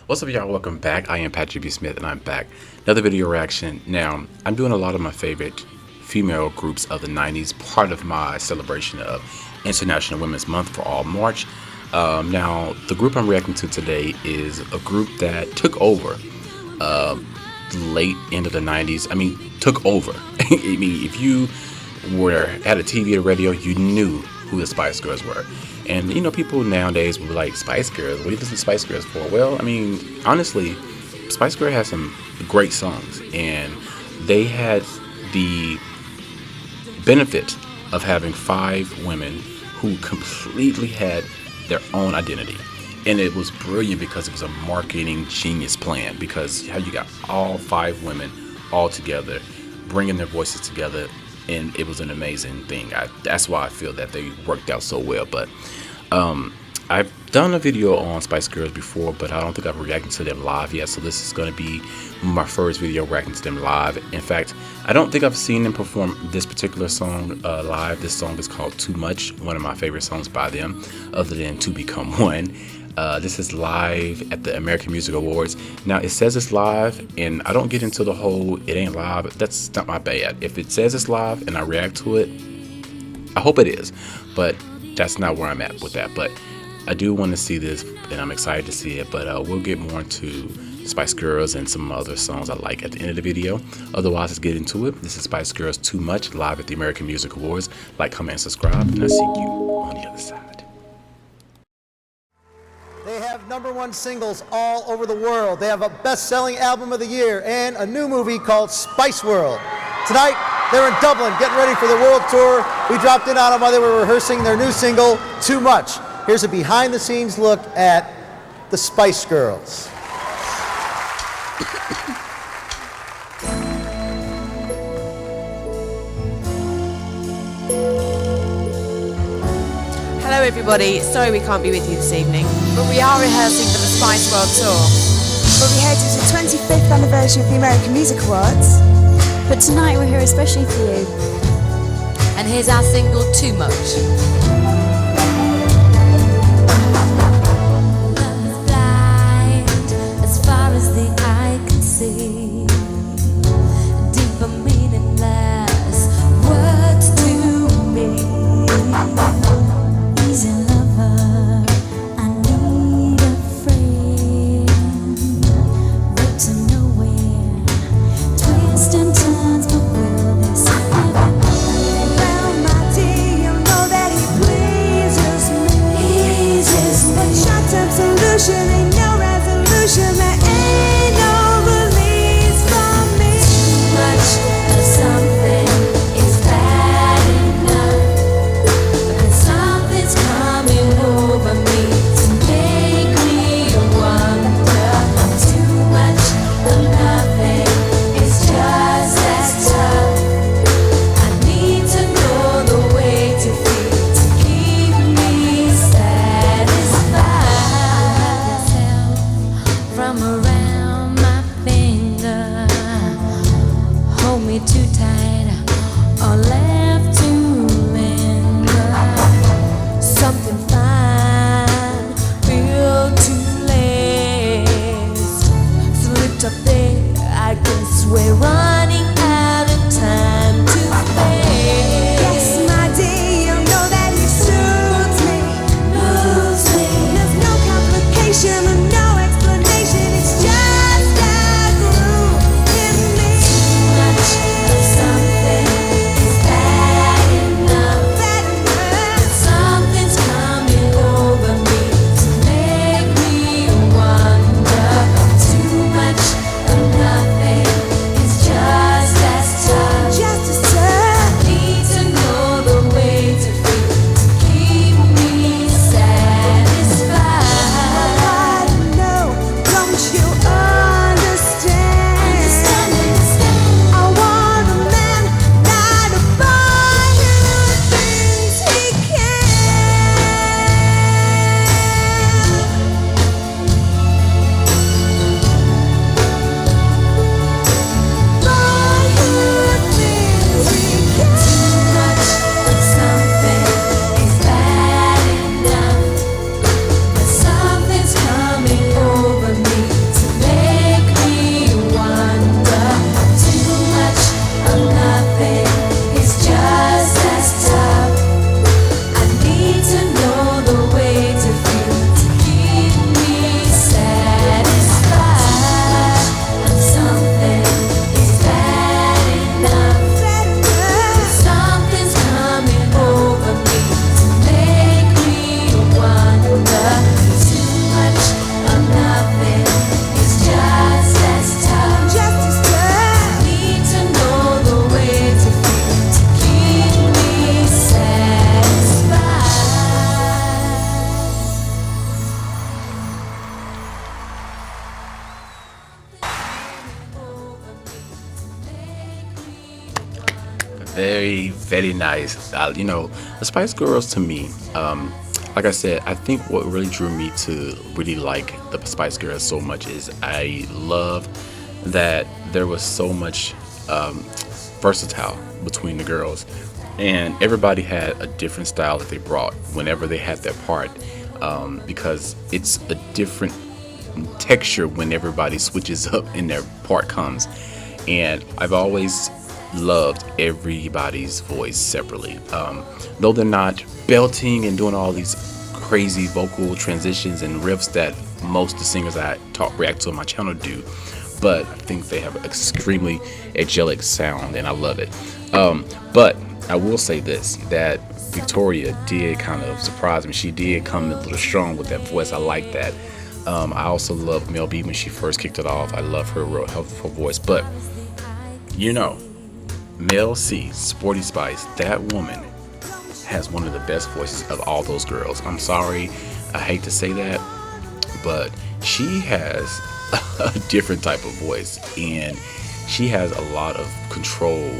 What's up, y'all? Welcome back. I am Patrick B. Smith, and I'm back. Another video reaction. Now, I'm doing a lot of my favorite female groups of the 90s, part of my celebration of International Women's Month for all March. Now, the group I'm reacting to today is a group that took over late end of the 90s. I mean, took over. I mean, if you had a TV or radio, you knew who the Spice Girls were. And you know, people nowadays will be like, Spice Girls, what do you listen to Spice Girls for? Well, I mean, honestly, Spice Girl has some great songs, and they had the benefit of having 5 women who completely had their own identity. And it was brilliant because it was a marketing genius plan, because how you got all 5 women all together, bringing their voices together, and it was an amazing thing. That's why I feel that they worked out so well. But I've done a video on Spice Girls before, but I don't think I've reacted to them live yet. So this is going to be my first video reacting to them live. In fact, I don't think I've seen them perform this particular song live. This song is called Too Much, one of my favorite songs by them, other than To Become One. This is live at the American Music Awards. Now, it says it's live, and I don't get into the whole it ain't live. That's not my bad. If it says it's live and I react to it, I hope it is, but that's not where I'm at with that. But I do want to see this, and I'm excited to see it. But we'll get more into Spice Girls and some other songs I like at the end of the video. Otherwise, let's get into it. This is Spice Girls Too Much, live at the American Music Awards. Like, comment, and subscribe, and I'll see you on the other side. They have #1 singles all over the world. They have a best-selling album of the year and a new movie called Spice World. Tonight, they're in Dublin getting ready for the world tour. We dropped in on them while they were rehearsing their new single, Too Much. Here's a behind-the-scenes look at the Spice Girls. Hello everybody, sorry we can't be with you this evening, but we are rehearsing for the Spice World Tour. We'll be here to the 25th anniversary of the American Music Awards. But tonight we're here especially for you. And here's our single, Too Much. As far as the eye can see, deeper meaningless words to me. Easy lover, I need a friend. Road to nowhere, twists and turns, but will this ever end? Well, my dear, you know that he pleases me. But short-term solution ain't no resolution. There ain't no release for me. Too much of something is bad enough, but then something's coming over me to make me wonder. Too much of nothing is just as tough. I need to know the way to feel to keep me satisfied. From around my finger, hold me too tight or left to linger. Something fine, real to last. Slipped up there, I guess we're running out of time to face. Yes, my dear, you know that he suits me. Moves me. There's no complication or no explanation. It's just a groove in me. Much of something is bad enough. Bad enough. Something's coming over me to make me wonder. Too much of nothing is just Very, very nice. You know, the Spice Girls to me, like I said, I think what really drew me to really like the Spice Girls so much is I love that there was so much versatile between the girls, and everybody had a different style that they brought whenever they had their part, because it's a different texture when everybody switches up and their part comes. And I've always loved everybody's voice separately. Though they're not belting and doing all these crazy vocal transitions and riffs that most of the singers I react to on my channel do, but I think they have an extremely angelic sound and I love it. But I will say this, that Victoria did kind of surprise me. She did come a little strong with that voice. I like that. I also love Mel B when she first kicked it off. I love her real helpful voice. But you know, Mel C, Sporty Spice, that woman has one of the best voices of all those girls. I'm sorry, I hate to say that, but she has a different type of voice and she has a lot of control,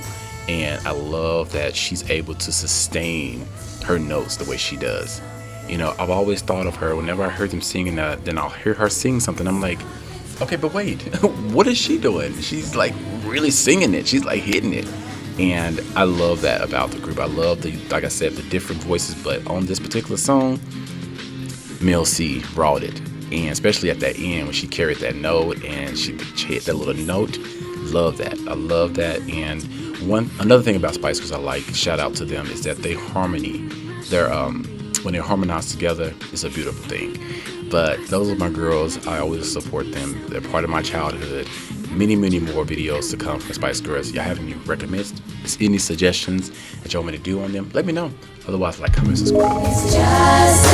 and I love that she's able to sustain her notes the way she does. You know, I've always thought of her whenever I heard them singing that, then I'll hear her sing something, I'm like, okay, but wait, what is she doing? She's like really singing it. She's like hitting it. And I love that about the group. I love the, like I said, the different voices, but on this particular song, Mel C brought it. And especially at that end when she carried that note and she hit that little note, love that. I love that. And another thing about Spice Girls I like, shout out to them, is that they harmony. When they harmonize together, it's a beautiful thing. But those are my girls. I always support them. They're part of my childhood. Many, many more videos to come from Spice Girls. Y'all have any recommends, any suggestions that y'all want me to do on them? Let me know. Otherwise, like, comment, subscribe. It's just